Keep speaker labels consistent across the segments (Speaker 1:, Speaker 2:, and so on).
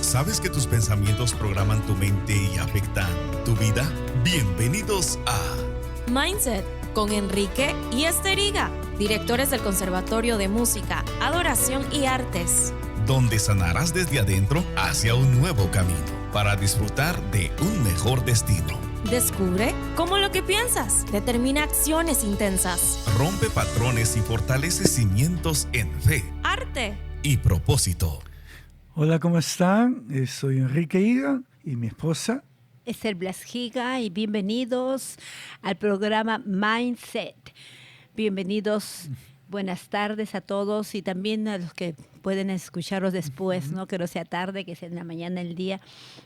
Speaker 1: ¿Sabes que tus pensamientos programan tu mente y afectan tu vida? Bienvenidos a
Speaker 2: Mindset con Enrique y Esteriga, directores del Conservatorio de Música, Adoración y Artes,
Speaker 1: donde sanarás desde adentro hacia un nuevo camino para disfrutar de un mejor destino.
Speaker 2: Descubre cómo lo que piensas determina acciones intensas.
Speaker 1: Rompe patrones y fortalece cimientos en fe,
Speaker 2: Arte
Speaker 1: y propósito.
Speaker 3: Hola, ¿cómo están? Soy Enrique Higa y mi esposa
Speaker 4: Esther Blas Higa, y bienvenidos al programa Mindset. Bienvenidos, buenas tardes a todos y también a los que pueden escucharlos después, ¿no? Que no sea tarde, que sea en la mañana, el día.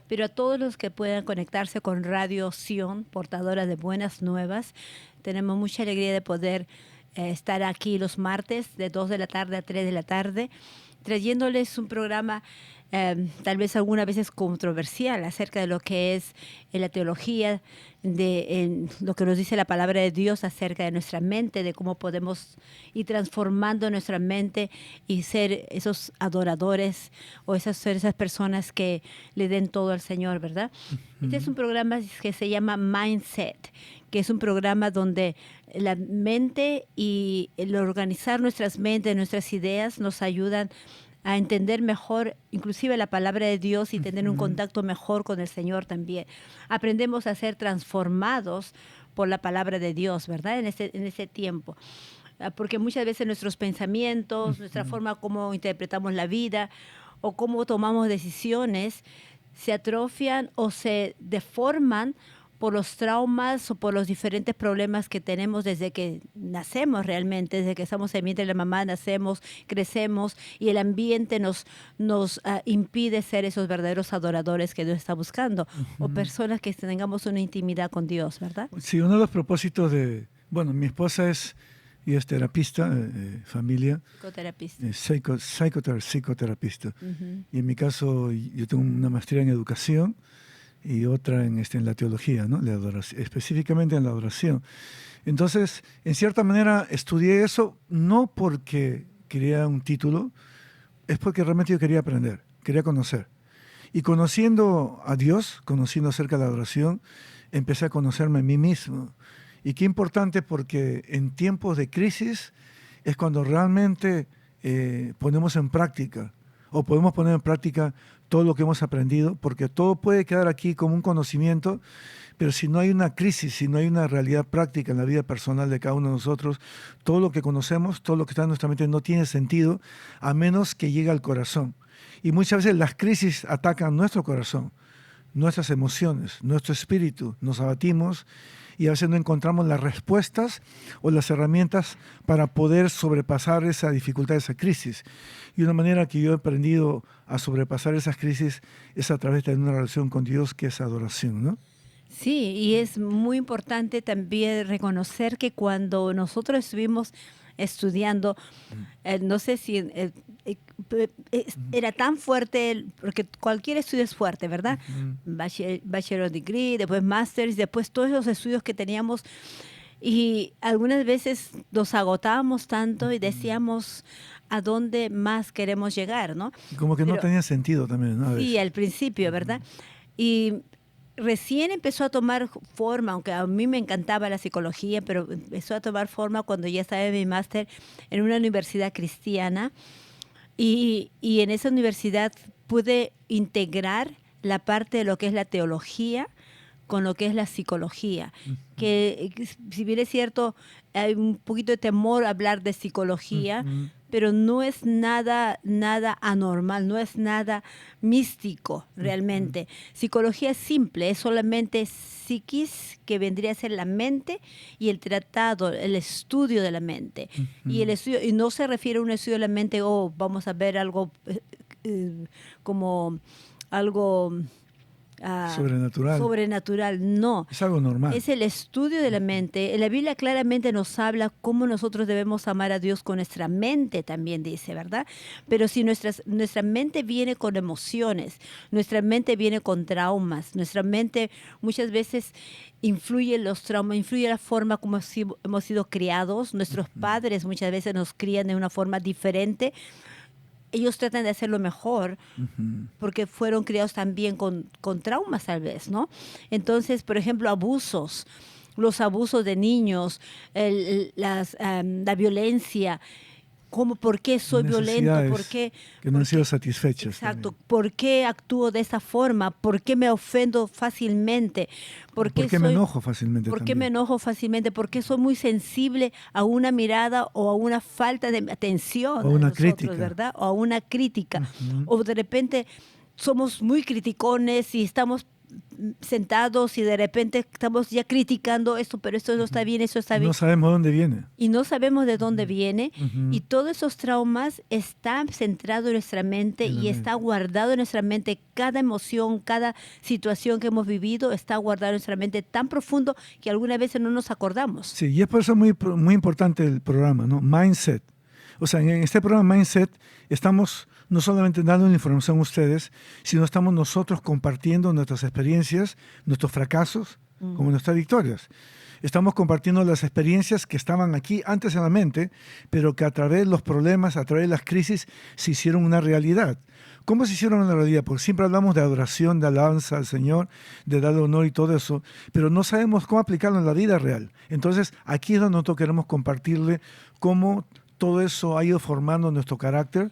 Speaker 4: Pero a todos los que puedan conectarse con Radio Sion, portadora de buenas nuevas, tenemos mucha alegría de poder estar aquí los martes de 2 de la tarde a 3 de la tarde, trayéndoles un programa tal vez algunas veces controversial acerca de lo que es la teología, de lo que nos dice la palabra de Dios acerca de nuestra mente, de cómo podemos ir transformando nuestra mente y ser esos adoradores o ser esas personas que le den todo al Señor, ¿verdad? Este es un programa que se llama Mindset, que es un programa donde la mente y el organizar nuestras mentes, nuestras ideas nos ayudan a entender mejor, inclusive la palabra de Dios, y tener un contacto mejor con el Señor también. Aprendemos a ser transformados por la palabra de Dios, ¿verdad? En ese tiempo. Porque muchas veces nuestros pensamientos, nuestra forma como interpretamos la vida o cómo tomamos decisiones se atrofian o se deforman por los traumas o por los diferentes problemas que tenemos desde que nacemos realmente, desde que estamos en el vientre de la mamá, nacemos, crecemos y el ambiente nos impide ser esos verdaderos adoradores que Dios está buscando, o personas que tengamos una intimidad con Dios, ¿verdad?
Speaker 3: Sí, uno de los propósitos mi esposa es terapista, familia, psicoterapista. Y en mi caso yo tengo una maestría en educación y otra en la teología, ¿no? La adoración, específicamente en la adoración. Entonces, en cierta manera, estudié eso no porque quería un título, es porque realmente yo quería aprender, quería conocer. Y conociendo a Dios, conociendo acerca de la adoración, empecé a conocerme a mí mismo. Y qué importante, porque en tiempos de crisis es cuando realmente ponemos en práctica, o podemos poner en práctica todo lo que hemos aprendido, porque todo puede quedar aquí como un conocimiento, pero si no hay una crisis, si no hay una realidad práctica en la vida personal de cada uno de nosotros, todo lo que conocemos, todo lo que está en nuestra mente no tiene sentido, a menos que llegue al corazón. Y muchas veces las crisis atacan nuestro corazón, nuestras emociones, nuestro espíritu, nos abatimos y a veces no encontramos las respuestas o las herramientas para poder sobrepasar esa dificultad, esa crisis. Y una manera que yo he aprendido a sobrepasar esas crisis es a través de una relación con Dios, que es adoración, ¿no?
Speaker 4: Sí, y es muy importante también reconocer que cuando nosotros estuvimos estudiando, no sé si era tan fuerte, porque cualquier estudio es fuerte, ¿verdad? Bachelor degree, después Masters, después todos los estudios que teníamos, y algunas veces nos agotábamos tanto y decíamos a dónde más queremos llegar, ¿no?
Speaker 3: Como que no tenía sentido también, ¿no?
Speaker 4: Sí, al principio, ¿verdad? Y recién empezó a tomar forma, aunque a mí me encantaba la psicología, pero empezó a tomar forma cuando ya estaba en mi máster en una universidad cristiana, y en esa universidad pude integrar la parte de lo que es la teología con lo que es la psicología, que si bien es cierto, hay un poquito de temor a hablar de psicología, pero no es nada anormal, no es nada místico realmente. Psicología es simple, es solamente psiquis, que vendría a ser la mente, y el tratado, el estudio de la mente. Y no se refiere a un estudio de la mente, vamos a ver algo como algo sobrenatural, no.
Speaker 3: Es algo normal.
Speaker 4: Es el estudio de la mente. La Biblia claramente nos habla cómo nosotros debemos amar a Dios con nuestra mente, también dice, ¿verdad? Pero si nuestra mente viene con emociones, nuestra mente viene con traumas, nuestra mente muchas veces influye los traumas, influye la forma como hemos sido criados, nuestros padres muchas veces nos crían de una forma diferente, ellos tratan de hacerlo mejor
Speaker 3: Ujú.
Speaker 4: porque fueron criados también con traumas tal vez, ¿no? Entonces, por ejemplo, abusos, los abusos de niños, la violencia, ¿por qué soy violento? ¿Por
Speaker 3: Necesidades
Speaker 4: qué?
Speaker 3: que no han sido satisfechas.
Speaker 4: Exacto.
Speaker 3: también.
Speaker 4: ¿Por qué actúo de esa forma? ¿Por qué me ofendo fácilmente?
Speaker 3: ¿Por qué me enojo fácilmente
Speaker 4: ¿Por qué
Speaker 3: también?
Speaker 4: me enojo fácilmente? ¿Por qué soy muy sensible a una mirada o a una falta de atención
Speaker 3: O
Speaker 4: a
Speaker 3: una
Speaker 4: nosotros,
Speaker 3: crítica.
Speaker 4: ¿verdad? O a una crítica.
Speaker 3: Ujú.
Speaker 4: O de repente somos muy criticones y estamos sentados y de repente estamos ya criticando esto, pero esto no está bien, eso está bien.
Speaker 3: No sabemos dónde viene.
Speaker 4: Y no sabemos de dónde viene.
Speaker 3: Ujú.
Speaker 4: Y todos esos traumas están centrados en nuestra mente
Speaker 3: En la
Speaker 4: y está guardado en nuestra mente. Cada emoción, cada situación que hemos vivido está guardado en nuestra mente tan profundo que algunas veces no nos acordamos.
Speaker 3: Sí, y es por eso muy importante el programa, ¿no? Mindset. O sea, en este programa Mindset estamos no solamente dando la información a ustedes, sino estamos nosotros compartiendo nuestras experiencias, nuestros fracasos, como nuestras victorias. Estamos compartiendo las experiencias que estaban aquí antes en la mente, pero que a través de los problemas, a través de las crisis, se hicieron una realidad. ¿Cómo se hicieron una realidad? Porque siempre hablamos de adoración, de alabanza al Señor, de darle honor y todo eso, pero no sabemos cómo aplicarlo en la vida real. Entonces, aquí es donde nosotros queremos compartirle cómo todo eso ha ido formando nuestro carácter,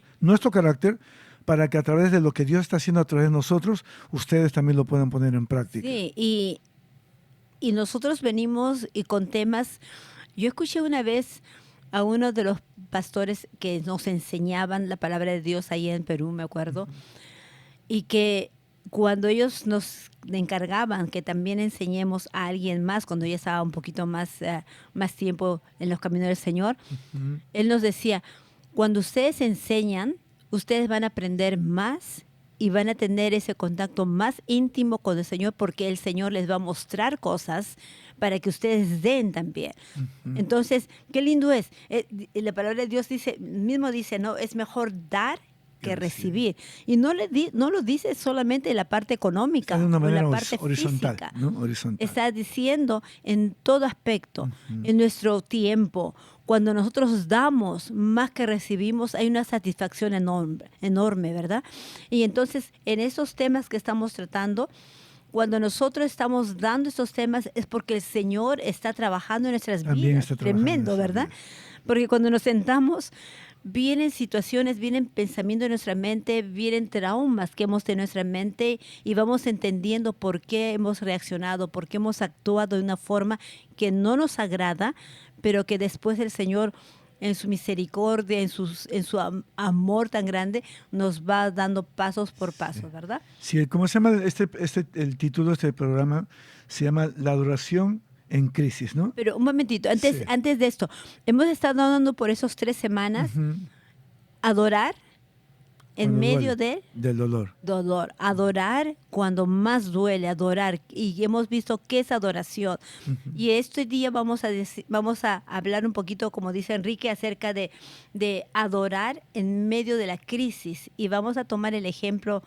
Speaker 3: para que a través de lo que Dios está haciendo a través de nosotros, ustedes también lo puedan poner en práctica.
Speaker 4: Sí, y nosotros venimos y con temas. Yo escuché una vez a uno de los pastores que nos enseñaban la palabra de Dios ahí en Perú, me acuerdo, y que cuando ellos nos encargaban que también enseñemos a alguien más, cuando ya estaba un poquito más tiempo en los caminos del Señor, él nos decía, cuando ustedes enseñan, ustedes van a aprender más y van a tener ese contacto más íntimo con el Señor porque el Señor les va a mostrar cosas para que ustedes den también. Entonces, qué lindo es. La palabra de Dios mismo dice, no, es mejor dar que recibir. Y no lo dice solamente en la parte económica
Speaker 3: de una
Speaker 4: o en
Speaker 3: manera
Speaker 4: la parte
Speaker 3: horizontal,
Speaker 4: física.
Speaker 3: ¿no? Horizontal.
Speaker 4: Está diciendo en todo aspecto, en nuestro tiempo, cuando nosotros damos más que recibimos, hay una satisfacción enorme, ¿verdad? Y entonces, en esos temas que estamos tratando, cuando nosotros estamos dando estos temas es porque el Señor está trabajando en nuestras
Speaker 3: También
Speaker 4: vidas.
Speaker 3: está trabajando
Speaker 4: Tremendo,
Speaker 3: en nuestras
Speaker 4: ¿verdad?
Speaker 3: vidas.
Speaker 4: Porque cuando nos sentamos, vienen situaciones, vienen pensamientos en nuestra mente, vienen traumas que hemos tenido en nuestra mente y vamos entendiendo por qué hemos reaccionado, por qué hemos actuado de una forma que no nos agrada, pero que después el Señor, en su misericordia, en su amor tan grande, nos va dando pasos por pasos, ¿verdad?
Speaker 3: Sí, ¿cómo se llama el título de este programa? Se llama La adoración en crisis, ¿no?
Speaker 4: Pero un momentito,
Speaker 3: Sí.
Speaker 4: antes de esto, hemos estado dando por esas 3 semanas adorar en
Speaker 3: Cuando
Speaker 4: medio
Speaker 3: duele,
Speaker 4: del
Speaker 3: del dolor.
Speaker 4: dolor, adorar cuando más duele, adorar, y hemos visto qué es adoración. Y este día vamos a hablar un poquito, como dice Enrique, acerca de adorar en medio de la crisis, y vamos a tomar el ejemplo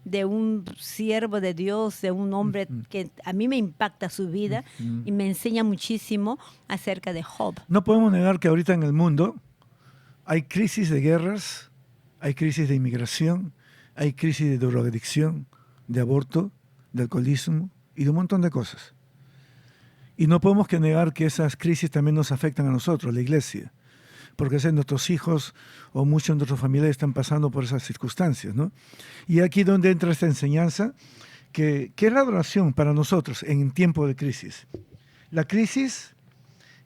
Speaker 4: de un siervo de Dios, de un hombre que a mí me impacta su vida y me enseña muchísimo acerca de Job.
Speaker 3: No podemos negar que ahorita en el mundo hay crisis de guerras, hay crisis de inmigración, hay crisis de drogadicción, de aborto, de alcoholismo y de un montón de cosas. Y no podemos que negar que esas crisis también nos afectan a nosotros, la iglesia, porque a veces nuestros hijos o muchos de nuestros familiares están pasando por esas circunstancias, ¿no? Y aquí donde entra esta enseñanza, que es la adoración para nosotros en tiempo de crisis. La crisis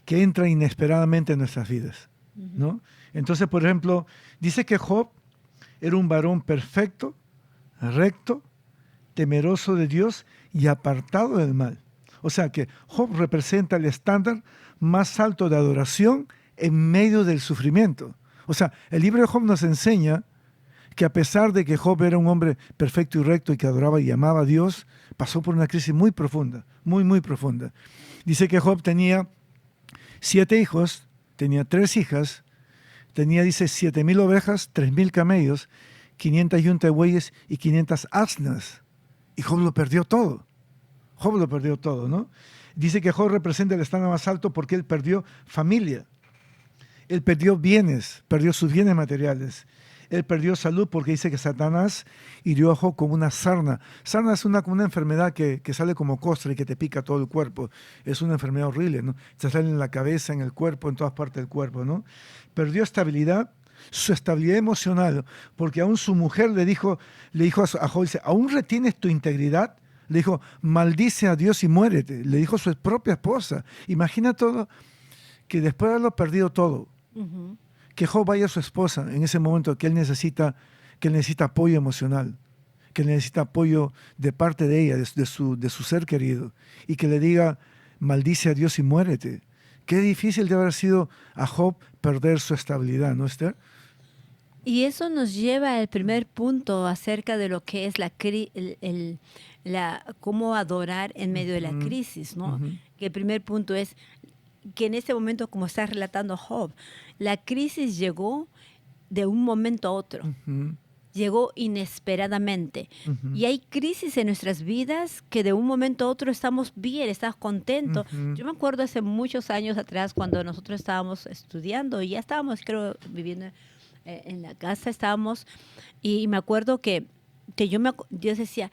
Speaker 3: que entra inesperadamente en nuestras vidas, ¿no? Entonces, por ejemplo, dice que Job era un varón perfecto, recto, temeroso de Dios y apartado del mal. O sea que Job representa el estándar más alto de adoración en medio del sufrimiento. O sea, el libro de Job nos enseña que a pesar de que Job era un hombre perfecto y recto y que adoraba y amaba a Dios, pasó por una crisis muy profunda, muy, muy profunda. Dice que Job tenía 7 hijos, tenía 3 hijas, tenía, dice, 7,000 ovejas, 3,000 camellos, 500 yuntas de bueyes y 500 asnas. Y Job lo perdió todo. Job lo perdió todo, ¿no? Dice que Job representa el estándar más alto porque él perdió familia. Él perdió bienes, perdió sus bienes materiales. Él perdió salud porque dice que Satanás hirió a Job como una sarna. Sarna es como una enfermedad que sale como costra y que te pica todo el cuerpo. Es una enfermedad horrible, ¿no? Te sale en la cabeza, en el cuerpo, en todas partes del cuerpo, ¿no? Perdió estabilidad, su estabilidad emocional, porque aún su mujer le dijo a Job, dice, ¿aún retienes tu integridad? Le dijo, maldice a Dios y muérete. Le dijo su propia esposa. Imagina todo, que después de haberlo perdido todo, que Job vaya a su esposa en ese momento que él necesita apoyo emocional, que necesita apoyo de parte de ella, de su ser querido, y que le diga, maldice a Dios y muérete. Qué difícil de haber sido a Job perder su estabilidad, ¿no, Esther?
Speaker 4: Y eso nos lleva al primer punto acerca de lo que es cómo adorar en medio de la crisis, ¿no? Que el primer punto es que en ese momento, como está relatando Job, la crisis llegó de un momento a otro. Llegó inesperadamente. Y hay crisis en nuestras vidas que de un momento a otro estamos bien, estamos contentos. Yo me acuerdo hace muchos años atrás cuando nosotros estábamos estudiando y ya estábamos, creo, viviendo en la casa, estábamos, y me acuerdo que Dios decía,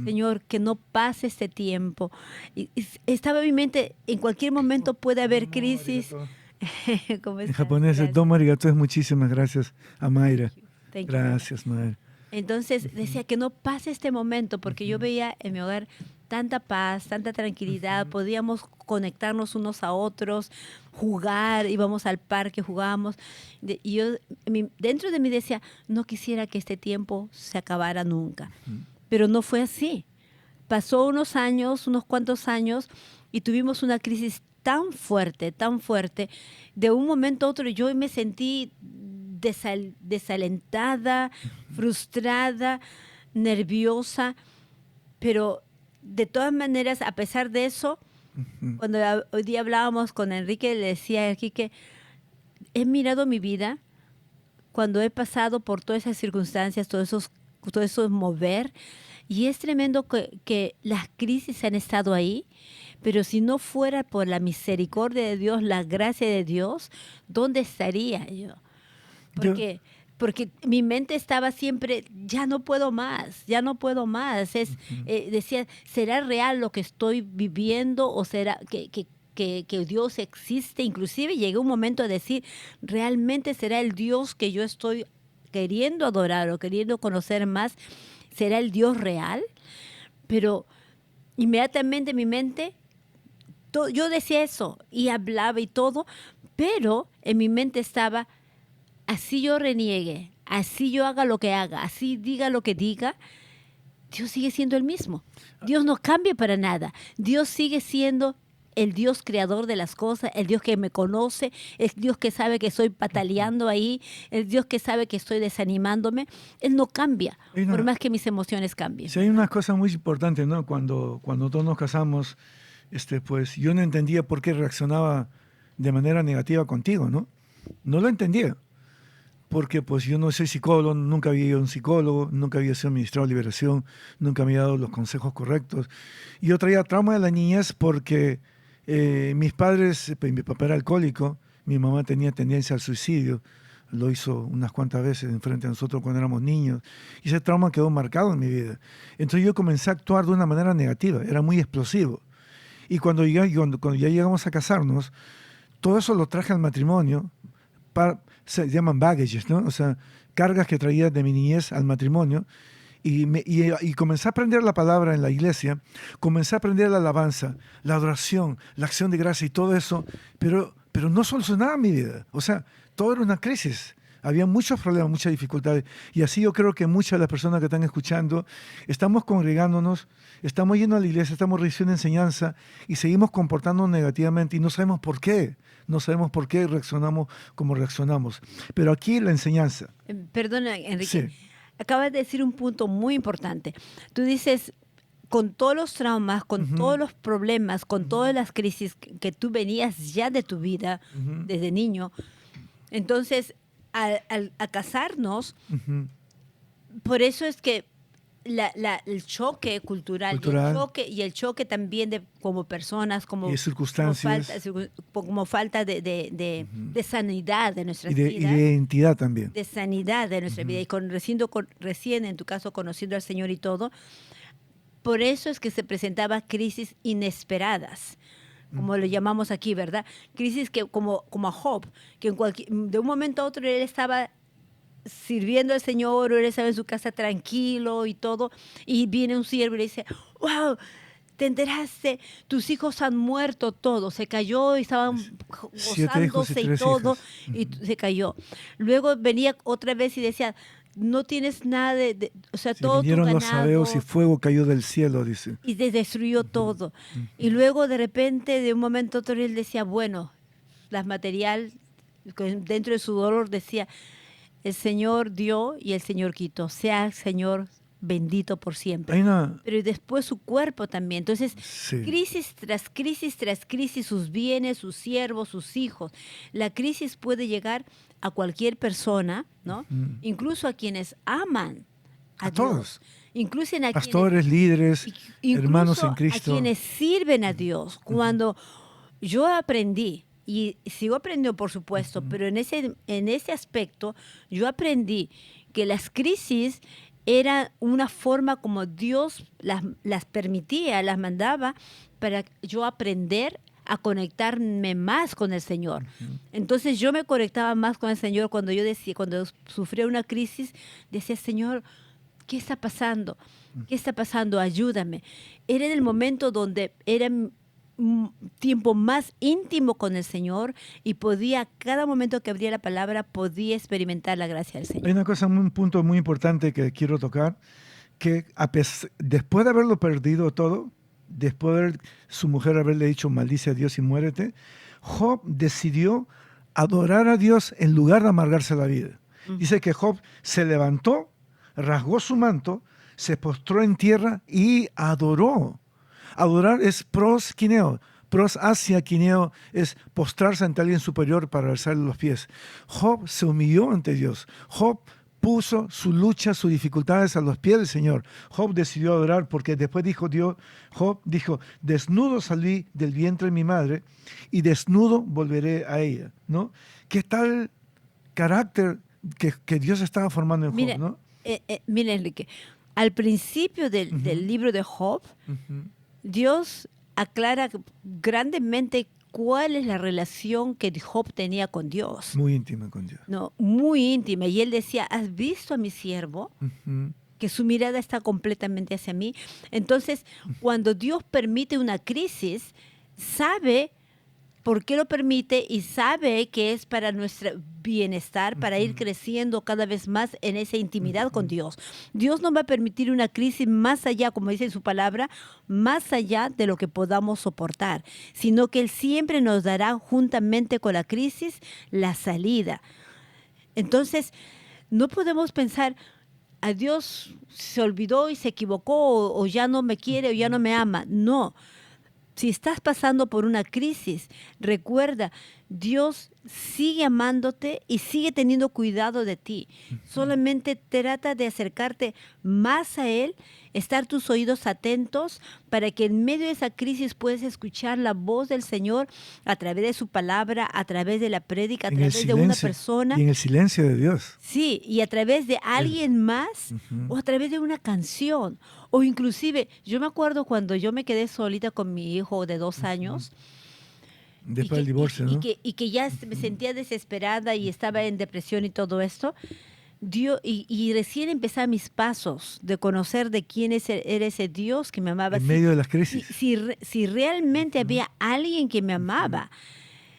Speaker 4: Señor, que no pase este tiempo. Y estaba en mi mente, en cualquier momento puede haber crisis.
Speaker 3: En japonés es domo arigato, es muchísimas gracias a Mayra. Gracias, Mayra.
Speaker 4: Entonces decía que no pase este momento, porque yo veía en mi hogar tanta paz, tanta tranquilidad, podíamos conectarnos unos a otros, jugar, íbamos al parque, jugábamos. Y yo dentro de mí decía, no quisiera que este tiempo se acabara nunca. Pero no fue así. Pasó unos cuantos años, y tuvimos una crisis tan fuerte, de un momento a otro yo me sentí desalentada, frustrada, nerviosa, pero de todas maneras, a pesar de eso, cuando hoy día hablábamos con Enrique, le decía a Enrique, he mirado mi vida cuando he pasado por todas esas circunstancias, todo eso mover, y es tremendo que las crisis han estado ahí, pero si no fuera por la misericordia de Dios, la gracia de Dios, ¿dónde estaría yo? Porque mi mente estaba siempre, ya no puedo más. Decía, ¿será real lo que estoy viviendo o será que Dios existe? Inclusive llegué a un momento a decir, ¿realmente será el Dios que yo estoy queriendo adorar o queriendo conocer más? ¿Será el Dios real? Pero inmediatamente mi mente, yo decía eso y hablaba y todo, pero en mi mente estaba, así yo reniegue, así yo haga lo que haga, así diga lo que diga, Dios sigue siendo el mismo. Dios no cambia para nada. Dios sigue siendo el Dios creador de las cosas, el Dios que me conoce, el Dios que sabe que estoy pataleando ahí, el Dios que sabe que estoy desanimándome. Él no cambia, por más que mis emociones cambien.
Speaker 3: Sí, hay una cosa muy importante, ¿no? Cuando todos nos casamos, pues yo no entendía por qué reaccionaba de manera negativa contigo, ¿no? No lo entendía. Porque pues yo no soy psicólogo, nunca había ido a un psicólogo, nunca había sido ministrado de liberación, nunca me había dado los consejos correctos. Y yo traía trauma de la niñez porque mis padres, mi papá era alcohólico, mi mamá tenía tendencia al suicidio, lo hizo unas cuantas veces enfrente de nosotros cuando éramos niños, y ese trauma quedó marcado en mi vida. Entonces yo comencé a actuar de una manera negativa, era muy explosivo. Y cuando ya llegamos a casarnos, todo eso lo traje al matrimonio, se llaman baggages, ¿no? O sea, cargas que traía de mi niñez al matrimonio, y comencé a aprender la palabra en la iglesia, comencé a aprender la alabanza, la adoración, la acción de gracia y todo eso, pero no solucionaba mi vida. O sea, todo era una crisis. Había muchos problemas, muchas dificultades. Y así yo creo que muchas de las personas que están escuchando, estamos congregándonos, estamos yendo a la iglesia, estamos recibiendo enseñanza y seguimos comportándonos negativamente y no sabemos por qué. No sabemos por qué reaccionamos como reaccionamos. Pero aquí la enseñanza.
Speaker 4: Perdona, Enrique.
Speaker 3: Sí.
Speaker 4: Acabas de decir un punto muy importante. Tú dices, con todos los traumas, con todos los problemas, con todas las crisis que tú venías ya de tu vida desde niño, entonces, a casarnos, por eso es que el choque cultural.
Speaker 3: Cultural.
Speaker 4: Y el choque también de como personas, como,
Speaker 3: Y circunstancias.
Speaker 4: como falta de sanidad de nuestras
Speaker 3: Y de
Speaker 4: vidas.
Speaker 3: identidad también.
Speaker 4: De sanidad de nuestra vida. Y recién, en tu caso, conociendo al Señor y todo, por eso es que se presentaban crisis inesperadas, como lo llamamos aquí, ¿verdad? Crisis que como a Job, que de un momento a otro él estaba sirviendo al Señor, o él estaba en su casa tranquilo y todo, y viene un siervo y le dice, wow, te enteraste, tus hijos han muerto todos, se cayó y estaban
Speaker 3: 7 hijos y
Speaker 4: gozándose y
Speaker 3: 3
Speaker 4: todo,
Speaker 3: hijas.
Speaker 4: y se cayó. Luego venía otra vez y decía, no tienes nada o sea,
Speaker 3: Sí,
Speaker 4: todo tu
Speaker 3: vinieron los
Speaker 4: ganado,
Speaker 3: sabeos y fuego cayó del cielo, dice.
Speaker 4: y destruyó todo. Y luego de repente, de un momento a otro, él decía, bueno, las material, dentro de su dolor decía, el Señor dio y el Señor quitó, sea el Señor bendito por siempre.
Speaker 3: Hay una...
Speaker 4: Pero después su cuerpo también. Entonces,
Speaker 3: Sí.
Speaker 4: crisis tras crisis tras crisis, sus bienes, sus siervos, sus hijos. La crisis puede llegar a cualquier persona, ¿no? Incluso a quienes aman a
Speaker 3: A
Speaker 4: Dios.
Speaker 3: todos.
Speaker 4: Incluso a
Speaker 3: Pastores, líderes,
Speaker 4: incluso
Speaker 3: hermanos en
Speaker 4: a
Speaker 3: Cristo.
Speaker 4: quienes sirven a Dios. Cuando yo aprendí, y sigo aprendiendo por supuesto, pero en ese aspecto yo aprendí que las crisis era una forma como Dios las permitía, las mandaba para yo aprender a conectarme más con el Señor. Entonces yo me conectaba más con el Señor cuando cuando sufría una crisis, decía, Señor, ¿qué está pasando? ¿Qué está pasando? Ayúdame. Era en el momento donde era un tiempo más íntimo con el Señor y cada momento que abría la palabra, podía experimentar la gracia del
Speaker 3: Hay
Speaker 4: Señor.
Speaker 3: una cosa, un punto muy importante que quiero tocar, que después de haberlo perdido todo, después de su mujer haberle dicho maldice a Dios y muérete, Job decidió adorar a Dios en lugar de amargarse la vida. Dice que Job se levantó, rasgó su manto, se postró en tierra y adoró. Adorar es proskineo. Pros hacia quineo es postrarse ante alguien superior para alzarle los pies. Job se humilló ante Dios. Job puso su lucha, sus dificultades a los pies del Señor. Job decidió adorar porque después Job dijo, desnudo salí del vientre de mi madre y desnudo volveré a ella, ¿no? ¿Qué tal carácter que Dios estaba formando en Job,
Speaker 4: Mira,
Speaker 3: ¿no?
Speaker 4: Mira, Enrique, al principio del libro de Job, Dios aclara grandemente cuál es la relación que Job tenía con Dios.
Speaker 3: Muy íntima con Dios.
Speaker 4: No, muy íntima. Y él decía, ¿has visto a mi siervo? Que su mirada está completamente hacia mí. Entonces, cuando Dios permite una crisis, sabe por qué lo permite y sabe que es para nuestro bienestar, para ir creciendo cada vez más en esa intimidad con Dios. Dios no va a permitir una crisis más allá, como dice en su palabra, más allá de lo que podamos soportar, sino que Él siempre nos dará juntamente con la crisis la salida. Entonces, no podemos pensar, a Dios se olvidó y se equivocó, o ya no me quiere, o ya no me ama. No. Si estás pasando por una crisis, recuerda, Dios sigue amándote y sigue teniendo cuidado de ti. Solamente trata de acercarte más a Él, estar tus oídos atentos para que en medio de esa crisis puedas escuchar la voz del Señor a través de su palabra, a través de la prédica, a través de una persona.
Speaker 3: Y en el silencio de Dios.
Speaker 4: Sí, y a través de alguien más o a través de una canción. O inclusive, yo me acuerdo cuando yo me quedé solita con mi hijo de 2 años.
Speaker 3: Después del divorcio, ¿no?
Speaker 4: Y que ya me sentía desesperada y estaba en depresión y todo esto. Y recién empezaba mis pasos de conocer de quién era ese Dios que me amaba.
Speaker 3: En medio de las crisis.
Speaker 4: Si realmente había alguien que me amaba.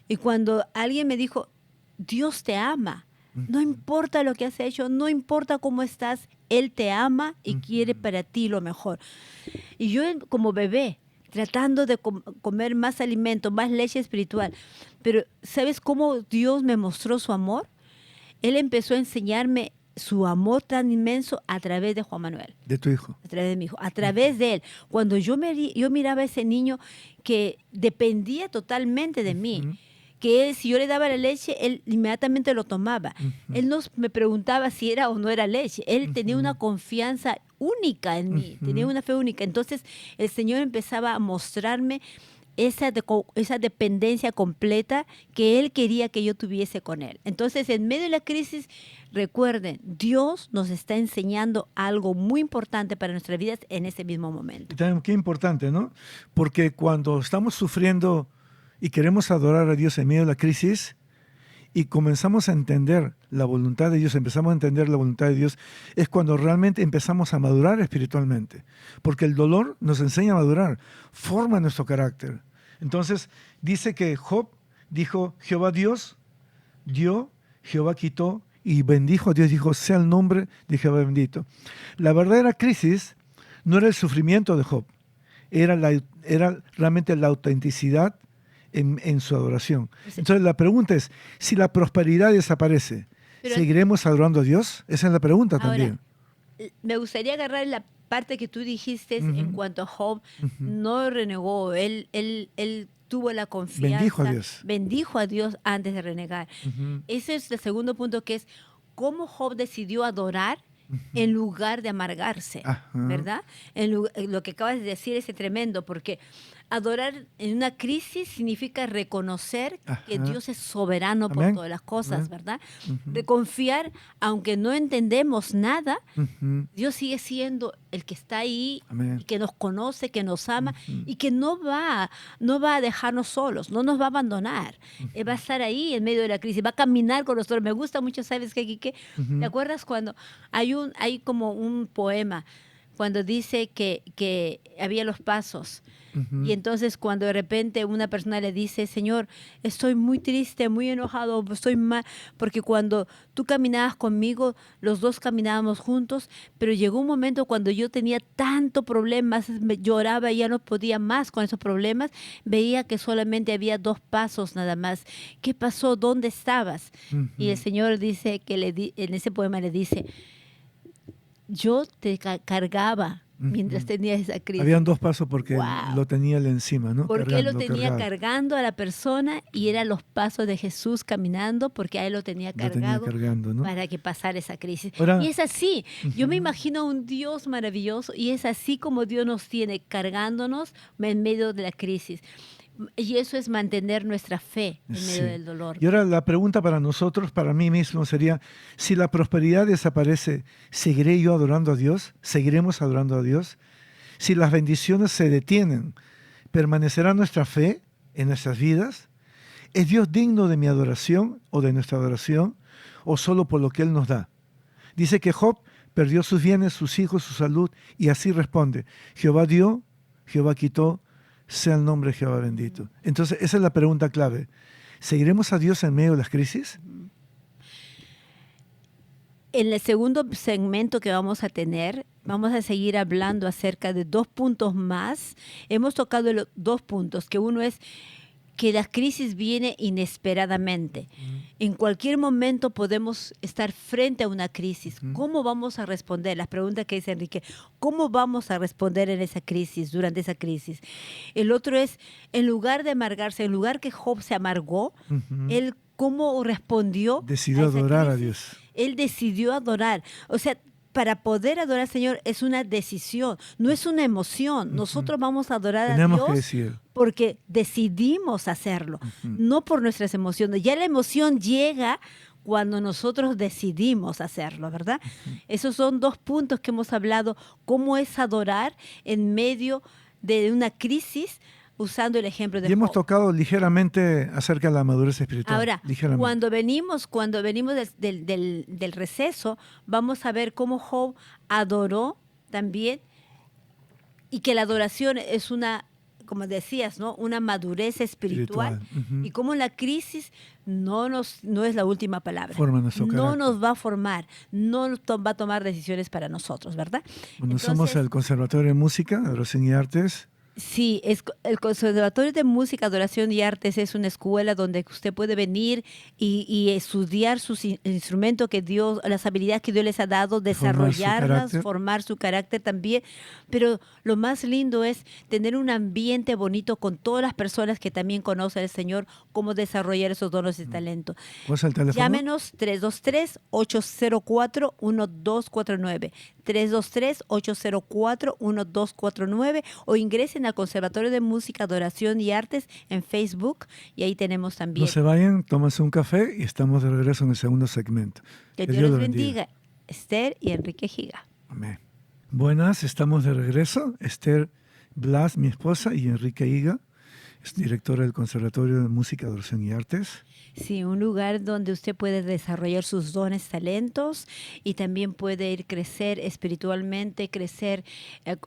Speaker 4: Y cuando alguien me dijo, Dios te ama. No importa lo que has hecho, no importa cómo estás, Él te ama y quiere para ti lo mejor. Y yo como bebé, tratando de comer más alimento, más leche espiritual, pero ¿sabes cómo Dios me mostró su amor? Él empezó a enseñarme su amor tan inmenso a través de Juan Manuel.
Speaker 3: De tu hijo.
Speaker 4: A través de mi hijo, a través de él. Cuando yo miraba a ese niño que dependía totalmente de mí, que él, si yo le daba la leche, él inmediatamente lo tomaba. Él no me preguntaba si era o no era leche. Él tenía una confianza única en mí, tenía una fe única. Entonces el Señor empezaba a mostrarme esa dependencia completa que Él quería que yo tuviese con Él. Entonces, en medio de la crisis, recuerden, Dios nos está enseñando algo muy importante para nuestras vidas en ese mismo momento.
Speaker 3: Y también qué importante, ¿no? Porque cuando estamos sufriendo y queremos adorar a Dios en medio de la crisis y comenzamos a entender la voluntad de Dios, empezamos a entender la voluntad de Dios, es cuando realmente empezamos a madurar espiritualmente. Porque el dolor nos enseña a madurar, forma nuestro carácter. Entonces, dice que Job dijo, Jehová Dios dio, Jehová quitó, y bendijo a Dios, dijo, sea el nombre de Jehová bendito. La verdadera crisis no era el sufrimiento de Job, era realmente la autenticidad en su adoración. Entonces la pregunta es, si la prosperidad desaparece, ¿seguiremos adorando a Dios? Esa es la pregunta
Speaker 4: ahora,
Speaker 3: también.
Speaker 4: Me gustaría agarrar la parte que tú dijiste en cuanto a Job, no renegó, él tuvo la confianza, bendijo a Dios antes de renegar. Ese es el segundo punto, que es cómo Job decidió adorar en lugar de amargarse, ¿verdad? Lo que acabas de decir es tremendo, porque adorar en una crisis significa reconocer que Dios es soberano por todas las cosas, ¿verdad? De confiar, aunque no entendemos nada, Dios sigue siendo el que está ahí, y que nos conoce, que nos ama y que no va a dejarnos solos, no nos va a abandonar. Él va a estar ahí en medio de la crisis, va a caminar con nosotros. Me gusta mucho, ¿sabes qué, Quique? ¿Te acuerdas cuando hay como un poema cuando dice que había los pasos? Y entonces cuando de repente una persona le dice, Señor, estoy muy triste, muy enojado, estoy mal, porque cuando tú caminabas conmigo, los dos caminábamos juntos, pero llegó un momento cuando yo tenía tanto problemas, lloraba y ya no podía más con esos problemas, veía que solamente había 2 pasos nada más. ¿Qué pasó? ¿Dónde estabas? Y el Señor dice que en ese poema le dice, yo te cargaba mientras tenía esa crisis.
Speaker 3: Habían 2 pasos porque lo tenía él encima, ¿no?
Speaker 4: Porque él lo tenía cargando a la persona y eran los pasos de Jesús caminando, porque a él lo tenía cargando, ¿no? Para que pasara esa crisis. Ahora, y es así. Yo me imagino un Dios maravilloso y es así como Dios nos tiene cargándonos en medio de la crisis. Y eso es mantener nuestra fe en medio del dolor.
Speaker 3: Y ahora la pregunta para nosotros, para mí mismo, sería, si la prosperidad desaparece, ¿seguiré yo adorando a Dios? ¿Seguiremos adorando a Dios? Si las bendiciones se detienen, ¿permanecerá nuestra fe en nuestras vidas? ¿Es Dios digno de mi adoración o de nuestra adoración, o solo por lo que Él nos da? Dice que Job perdió sus bienes, sus hijos, su salud, y así responde, Jehová dio, Jehová quitó, sea el nombre de Jehová bendito. Entonces, esa es la pregunta clave. ¿Seguiremos a Dios en medio de las crisis?
Speaker 4: En el segundo segmento que vamos a tener, vamos a seguir hablando acerca de 2 puntos más. Hemos tocado los 2 puntos, que uno es que la crisis viene inesperadamente. En cualquier momento podemos estar frente a una crisis. ¿Cómo vamos a responder? La pregunta que dice Enrique, ¿cómo vamos a responder en esa crisis, durante esa crisis? El otro es, en lugar de amargarse, en lugar que Job se amargó, él cómo respondió.
Speaker 3: Decidió adorar a Dios.
Speaker 4: Él decidió adorar. O sea, para poder adorar al Señor es una decisión, no es una emoción. Nosotros vamos a adorar a Dios
Speaker 3: que decir.
Speaker 4: Porque decidimos hacerlo, no por nuestras emociones. Ya la emoción llega cuando nosotros decidimos hacerlo, ¿verdad? Esos son 2 puntos que hemos hablado, cómo es adorar en medio de una crisis, usando el ejemplo de Job.
Speaker 3: Y hemos tocado ligeramente acerca de la madurez espiritual.
Speaker 4: Ahora, cuando venimos del receso, vamos a ver cómo Job adoró también, y que la adoración es una, como decías, ¿no?, una madurez espiritual. Y cómo la crisis no es la última palabra.
Speaker 3: Forma nuestro carácter.
Speaker 4: No nos va a formar, no va a tomar decisiones para nosotros, ¿verdad?
Speaker 3: Bueno, somos el Conservatorio de Música, Adoración y Artes.
Speaker 4: Sí, el Conservatorio de Música, Adoración y Artes es una escuela donde usted puede venir y estudiar sus instrumentos que Dios, las habilidades que Dios les ha dado, desarrollarlas, formar su carácter también. Pero lo más lindo es tener un ambiente bonito con todas las personas que también conocen al Señor, cómo desarrollar esos dones y talentos.
Speaker 3: ¿Cuál es el teléfono?
Speaker 4: Llámenos 323-804-1249. 323-804-1249 o ingresen al Conservatorio de Música, Adoración y Artes en Facebook y ahí tenemos también.
Speaker 3: No se vayan, tómense un café y estamos de regreso en el segundo segmento.
Speaker 4: Que Dios les bendiga. Esther y Enrique Higa.
Speaker 3: Amén. Buenas, estamos de regreso. Esther Blas, mi esposa, y Enrique Higa, es directora del Conservatorio de Música, Adoración y Artes.
Speaker 4: Sí, un lugar donde usted puede desarrollar sus dones, talentos y también puede ir crecer espiritualmente, crecer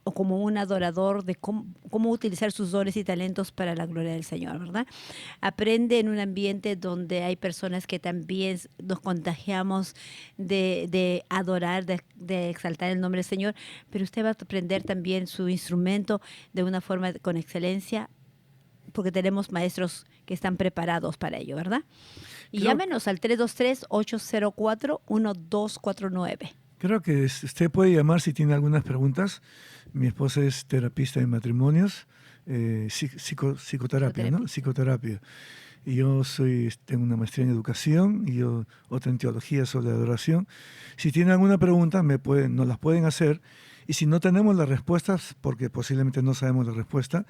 Speaker 4: como un adorador de cómo utilizar sus dones y talentos para la gloria del Señor, ¿verdad? Aprende en un ambiente donde hay personas que también nos contagiamos de adorar, de exaltar el nombre del Señor, pero usted va a aprender también su instrumento de una forma con excelencia, porque tenemos maestros que están preparados para ello, ¿verdad? Y llámenos al 323-804-1249.
Speaker 3: Creo que usted puede llamar si tiene algunas preguntas. Mi esposa es terapista de matrimonios, psicoterapia, ¿no? Psicoterapia. Y yo tengo una maestría en educación y otra en teología sobre adoración. Si tienen alguna pregunta, nos las pueden hacer. Y si no tenemos las respuestas, porque posiblemente no sabemos la respuesta,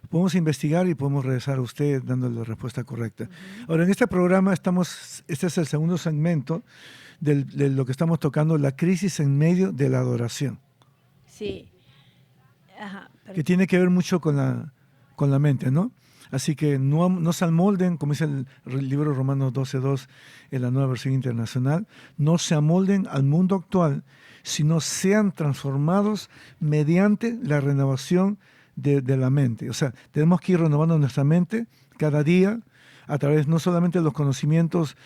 Speaker 3: podemos investigar y podemos regresar a usted dándole la respuesta correcta. Ahora, en este programa este es el segundo segmento de lo que estamos tocando, la crisis en medio de la adoración.
Speaker 4: Sí. Ajá,
Speaker 3: que tiene que ver mucho con la mente, ¿no? Así que no se amolden, como dice el libro Romanos 12:2 en la Nueva Versión Internacional, no se amolden al mundo actual, sino sean transformados mediante la renovación de la mente. O sea, tenemos que ir renovando nuestra mente cada día a través no solamente de los conocimientos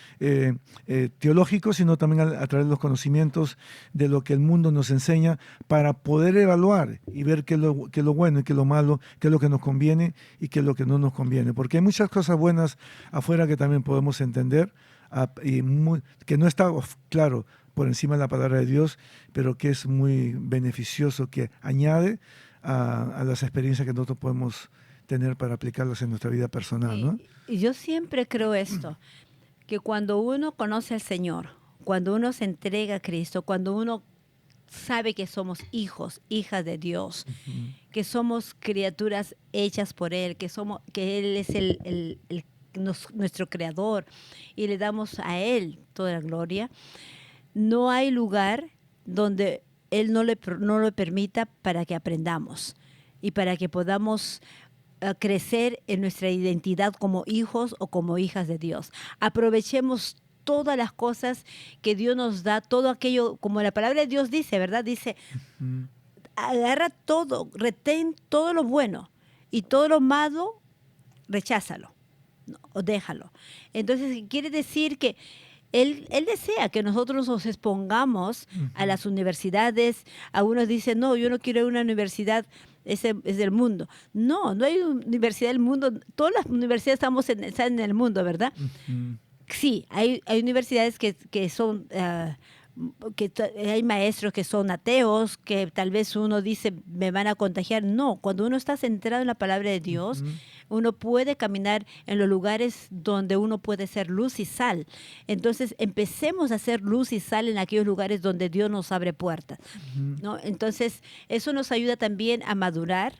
Speaker 3: teológicos, sino también a través de los conocimientos de lo que el mundo nos enseña para poder evaluar y ver qué es lo bueno y qué es lo malo, qué es lo que nos conviene y qué es lo que no nos conviene. Porque hay muchas cosas buenas afuera que también podemos entender que no está, claro, por encima de la palabra de Dios, pero que es muy beneficioso, que añade a las experiencias que nosotros podemos tener para aplicarlas en nuestra vida personal, ¿no?
Speaker 4: Y yo siempre creo esto, que cuando uno conoce al Señor, cuando uno se entrega a Cristo, cuando uno sabe que somos hijos, hijas de Dios, que somos criaturas hechas por Él, que Él es nuestro creador y le damos a Él toda la gloria, no hay lugar donde Él no lo permita para que aprendamos y para que podamos crecer en nuestra identidad como hijos o como hijas de Dios. Aprovechemos todas las cosas que Dios nos da, todo aquello, como la palabra de Dios dice, ¿verdad? Dice, agarra todo, retén todo lo bueno y todo lo malo, recházalo, ¿no? O déjalo. Entonces, quiere decir que Él desea que nosotros nos expongamos a las universidades. Algunos dicen, no, yo no quiero ir a una universidad, es del mundo. No hay universidad del mundo. Todas las universidades están en el mundo, ¿verdad? Sí, hay universidades que son... hay maestros que son ateos, que tal vez uno dice, me van a contagiar. No, cuando uno está centrado en la palabra de Dios, uno puede caminar en los lugares donde uno puede ser luz y sal. Entonces, empecemos a ser luz y sal en aquellos lugares donde Dios nos abre puertas, ¿no? Entonces, eso nos ayuda también a madurar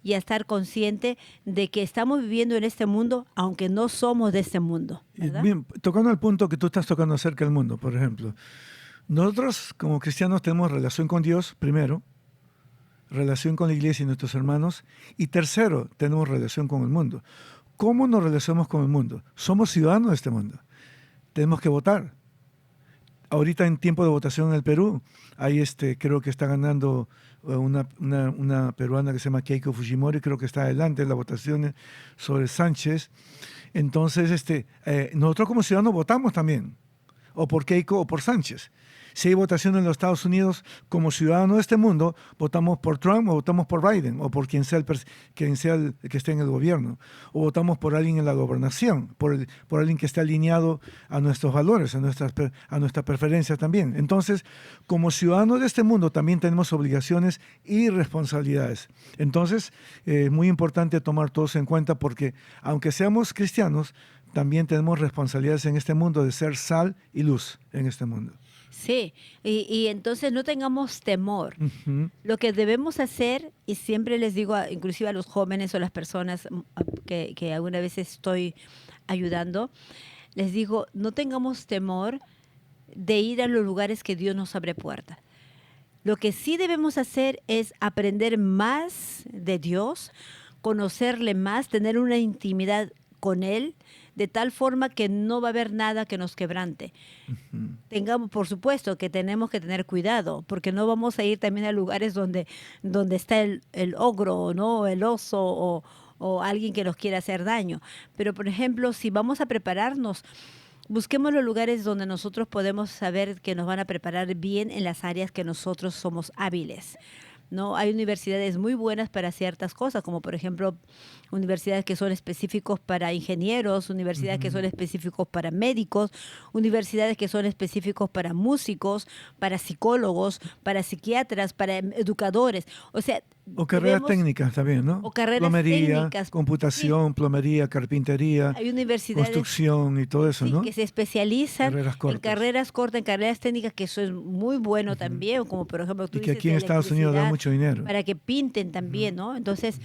Speaker 4: y a estar consciente de que estamos viviendo en este mundo, aunque no somos de este mundo, ¿verdad?
Speaker 3: Bien, tocando el punto que tú estás tocando acerca del mundo, por ejemplo. Nosotros, como cristianos, tenemos relación con Dios, primero, relación con la iglesia y nuestros hermanos, y tercero, tenemos relación con el mundo. ¿Cómo nos relacionamos con el mundo? Somos ciudadanos de este mundo. Tenemos que votar. Ahorita en tiempo de votación en el Perú, hay creo que está ganando una peruana que se llama Keiko Fujimori, creo que está adelante en la votación sobre Sánchez. Entonces, nosotros como ciudadanos votamos también. o por Keiko o por Sánchez. Si hay votación en los Estados Unidos, como ciudadano de este mundo, votamos por Trump o votamos por Biden o por quien sea el que esté en el gobierno. O votamos por alguien en la gobernación, por alguien que esté alineado a nuestros valores, a nuestra preferencia también. Entonces, como ciudadanos de este mundo, también tenemos obligaciones y responsabilidades. Entonces, es muy importante tomar todos en cuenta porque, aunque seamos cristianos, también tenemos responsabilidades en este mundo de ser sal y luz en este mundo.
Speaker 4: Sí, y entonces no tengamos temor.
Speaker 3: Ujú.
Speaker 4: Lo que debemos hacer, y siempre les digo, inclusive a los jóvenes o las personas que alguna vez estoy ayudando, les digo, no tengamos temor de ir a los lugares que Dios nos abre puertas. Lo que sí debemos hacer es aprender más de Dios, conocerle más, tener una intimidad con Él, de tal forma que no va a haber nada que nos quebrante. Tengamos, por supuesto, que tenemos que tener cuidado, porque no vamos a ir también a lugares donde está el ogro, ¿no? El oso o alguien que nos quiera hacer daño. Pero, por ejemplo, si vamos a prepararnos, busquemos los lugares donde nosotros podemos saber que nos van a preparar bien en las áreas que nosotros somos hábiles, ¿no? Hay universidades muy buenas para ciertas cosas, como por ejemplo universidades que son específicos para ingenieros, universidades que son específicos para médicos, universidades que son específicos para músicos, para psicólogos, para psiquiatras, para educadores. O sea,
Speaker 3: O carreras técnicas también, ¿no?
Speaker 4: O carreras
Speaker 3: plomería,
Speaker 4: técnicas.
Speaker 3: computación, plomería, carpintería,
Speaker 4: hay universidades
Speaker 3: construcción y todo eso,
Speaker 4: sí,
Speaker 3: ¿no?
Speaker 4: que se especializan
Speaker 3: Carreras cortas.
Speaker 4: en carreras cortas, en carreras técnicas, que eso es muy bueno también, como por ejemplo tú
Speaker 3: Y que
Speaker 4: dices
Speaker 3: aquí en
Speaker 4: de
Speaker 3: Estados Unidos da
Speaker 4: electricidad,
Speaker 3: mucho dinero.
Speaker 4: para que pinten también, ¿no? Entonces,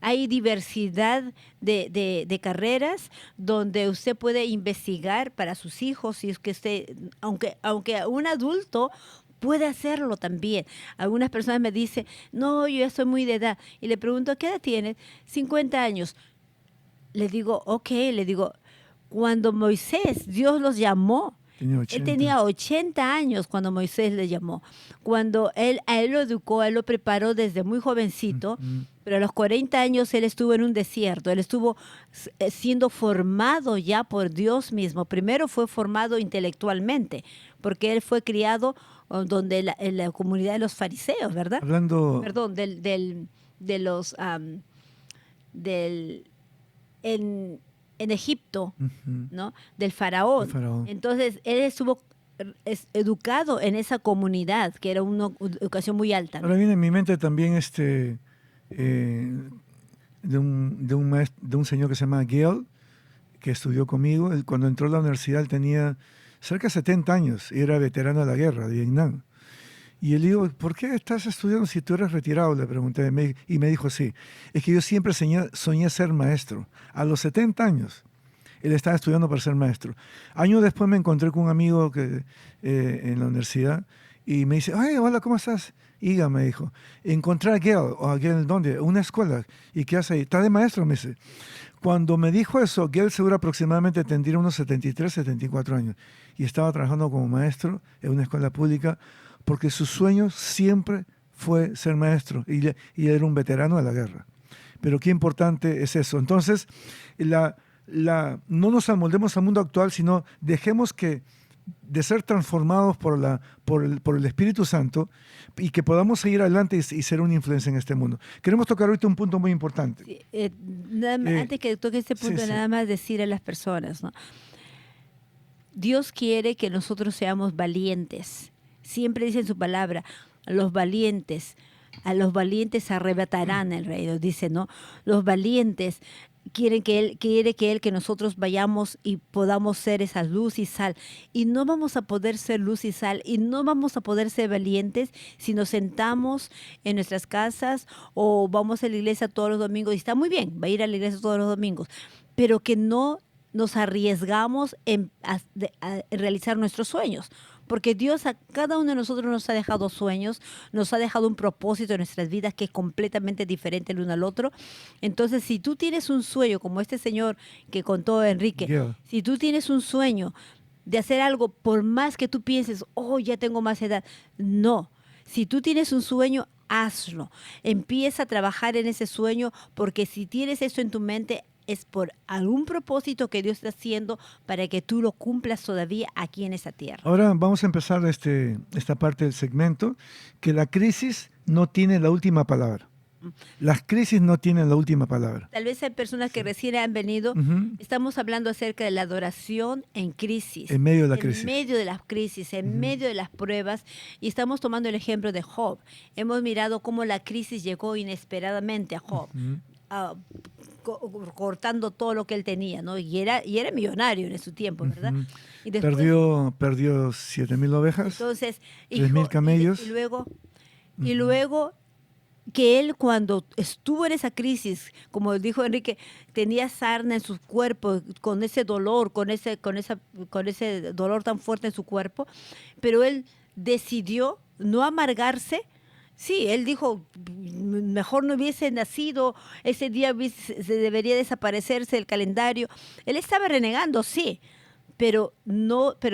Speaker 4: hay diversidad de carreras donde usted puede investigar para sus hijos, si es que aunque un adulto puede hacerlo también. Algunas personas me dicen, no, yo ya soy muy de edad. Y le pregunto, ¿qué edad tienes? 50 años. Le digo, ok, cuando Moisés, Dios los llamó,
Speaker 3: Tenía 80.
Speaker 4: él tenía 80 años cuando Moisés le llamó. Cuando a él lo educó, a él lo preparó desde muy jovencito, pero a los 40 años él estuvo en un desierto. Él estuvo siendo formado ya por Dios mismo. Primero fue formado intelectualmente, porque él fue criado en la comunidad de los fariseos, ¿verdad?
Speaker 3: Hablando,
Speaker 4: Perdón, en Egipto, ¿no? Del faraón.
Speaker 3: El faraón.
Speaker 4: Entonces, él estuvo educado en esa comunidad, que era una educación muy alta, ¿no?
Speaker 3: ahora viene en mi mente también de un señor que se llama Gale, que estudió conmigo. Él, cuando entró a la universidad, él tenía cerca de 70 años y era veterano de la guerra de Vietnam. Y él dijo, ¿por qué estás estudiando si tú eres retirado? Le pregunté, y me dijo, sí, es que yo siempre soñé ser maestro. A los 70 años, él estaba estudiando para ser maestro. Años después me encontré con un amigo en la universidad y me dice, ay, hola, ¿cómo estás? Iga, me dijo, encontré a Gail, o a Gail, ¿dónde? Una escuela. ¿Y qué hace ahí? Está de maestro, me dice. Cuando me dijo eso, Gail seguro aproximadamente tendría unos 73, 74 años. Y estaba trabajando como maestro en una escuela pública porque su sueño siempre fue ser maestro y era un veterano de la guerra. Pero qué importante es eso. Entonces, no nos amoldemos al mundo actual, sino dejemos de ser transformados por el Espíritu Santo y que podamos seguir adelante y ser una influencia en este mundo. Queremos tocar ahorita un punto muy importante.
Speaker 4: Sí, antes que toque este punto,
Speaker 3: sí.
Speaker 4: nada más decir a las personas, ¿no? Dios quiere que nosotros seamos valientes. Siempre dice en su palabra, a los valientes arrebatarán el reino, dice, ¿no? Los valientes quiere que nosotros vayamos y podamos ser esa luz y sal. Y no vamos a poder ser luz y sal y no vamos a poder ser valientes si nos sentamos en nuestras casas o vamos a la iglesia todos los domingos. Y está muy bien, va a ir a la iglesia todos los domingos, pero que no nos arriesgamos en realizar nuestros sueños. Porque Dios a cada uno de nosotros nos ha dejado sueños, nos ha dejado un propósito en nuestras vidas que es completamente diferente el uno al otro. Entonces, si tú tienes un sueño, como este señor que contó Enrique, si tú tienes un sueño de hacer algo, por más que tú pienses, oh, ya tengo más edad, no. Si tú tienes un sueño, hazlo. Empieza a trabajar en ese sueño, porque si tienes eso en tu mente, es por algún propósito que Dios está haciendo para que tú lo cumplas todavía aquí en esa tierra.
Speaker 3: Ahora vamos a empezar esta parte del segmento, que la crisis no tiene la última palabra. Las crisis no tienen la última palabra.
Speaker 4: Tal vez hay personas que recién han venido. Estamos hablando acerca de la adoración en crisis.
Speaker 3: En medio de la crisis.
Speaker 4: En medio de las crisis, en medio de las pruebas. Y estamos tomando el ejemplo de Job. Hemos mirado cómo la crisis llegó inesperadamente a Job. Cortando todo lo que él tenía, ¿no? Y era millonario en su tiempo, ¿verdad? Y después,
Speaker 3: perdió 7,000 ovejas,
Speaker 4: entonces,
Speaker 3: 3,000 camellos.
Speaker 4: Y luego que él, cuando estuvo en esa crisis, como dijo Enrique, tenía sarna en su cuerpo, con ese dolor, con ese dolor tan fuerte en su cuerpo, pero él decidió no amargarse. Sí, él dijo, mejor no hubiese nacido, ese día se debería desaparecerse el calendario. Él estaba renegando, sí, pero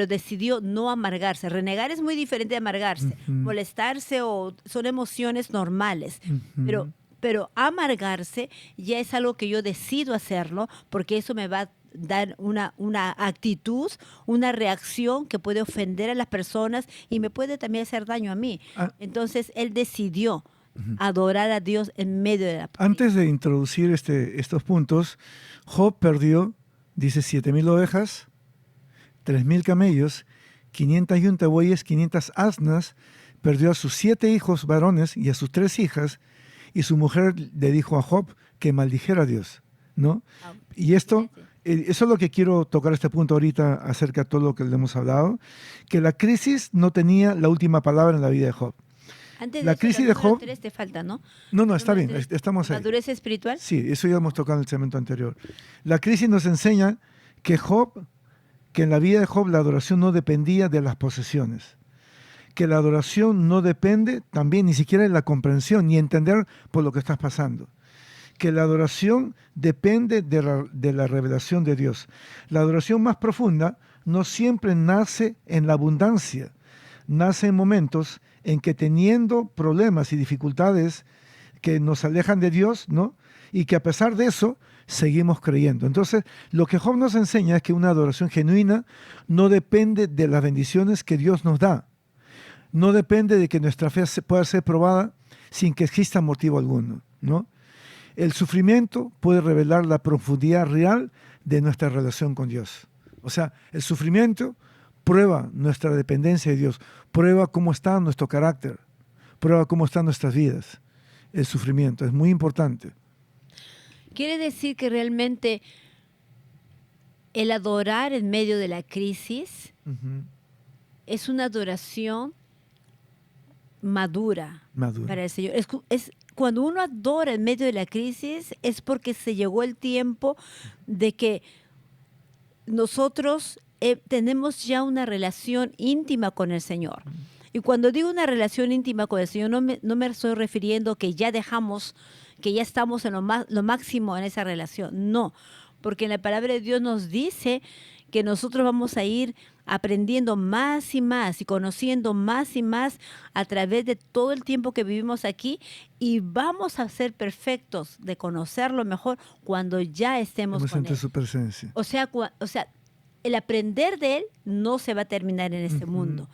Speaker 4: decidió no amargarse. Renegar es muy diferente de amargarse. Molestarse son emociones normales, pero amargarse ya es algo que yo decido hacerlo, porque eso me va a dar una actitud, una reacción que puede ofender a las personas y me puede también hacer daño a mí. Entonces él decidió adorar a Dios en medio de la crisis.
Speaker 3: Antes de introducir estos puntos, Job perdió, dice, 7,000 ovejas, 3,000 camellos, 500 bueyes, 500 asnas, perdió a sus 7 hijos varones y a sus 3 hijas, y su mujer le dijo a Job que maldijera a Dios, ¿no? Y eso es lo que quiero tocar este punto ahorita acerca de todo lo que le hemos hablado, que la crisis no tenía la última palabra en la vida de Job.
Speaker 4: Antes
Speaker 3: la
Speaker 4: de
Speaker 3: crisis de Job...
Speaker 4: 3 te falta, ¿no?
Speaker 3: No, está bien, estamos ahí.
Speaker 4: ¿Madurez espiritual?
Speaker 3: Sí, eso ya hemos tocado en el segmento anterior. La crisis nos enseña que en la vida de Job la adoración no dependía de las posesiones, que la adoración no depende también ni siquiera de la comprensión ni entender por lo que estás pasando, que la adoración depende de la revelación de Dios. La adoración más profunda no siempre nace en la abundancia, nace en momentos en que teniendo problemas y dificultades que nos alejan de Dios, ¿no? Y que a pesar de eso seguimos creyendo. Entonces, lo que Job nos enseña es que una adoración genuina no depende de las bendiciones que Dios nos da. No depende de que nuestra fe pueda ser probada sin que exista motivo alguno, ¿no? El sufrimiento puede revelar la profundidad real de nuestra relación con Dios. O sea, el sufrimiento prueba nuestra dependencia de Dios, prueba cómo está nuestro carácter, prueba cómo están nuestras vidas. El sufrimiento es muy importante.
Speaker 4: Quiere decir que realmente el adorar en medio de la crisis es una adoración madura para el Señor. Es cuando uno adora en medio de la crisis es porque se llegó el tiempo de que nosotros tenemos ya una relación íntima con el Señor. Y cuando digo una relación íntima con el Señor, no me estoy refiriendo que ya dejamos, que ya estamos en lo máximo en esa relación. No, porque en la palabra de Dios nos dice que nosotros vamos a ir aprendiendo más y más y conociendo más y más a través de todo el tiempo que vivimos aquí, y vamos a ser perfectos de conocerlo mejor cuando ya estemos con Él.
Speaker 3: Su presencia.
Speaker 4: O sea, el aprender de Él no se va a terminar en este mundo.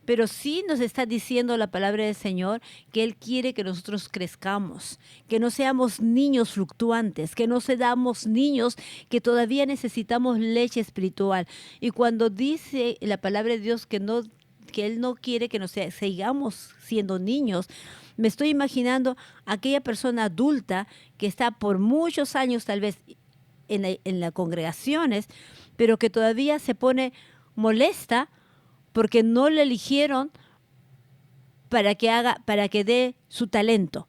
Speaker 4: Pero sí nos está diciendo la palabra del Señor que Él quiere que nosotros crezcamos, que no seamos niños fluctuantes, que no seamos niños que todavía necesitamos leche espiritual. Y cuando dice la palabra de Dios que Él no quiere que nos sigamos siendo niños, me estoy imaginando a aquella persona adulta que está por muchos años tal vez en las congregaciones, pero que todavía se pone molesta porque no le eligieron para que dé su talento.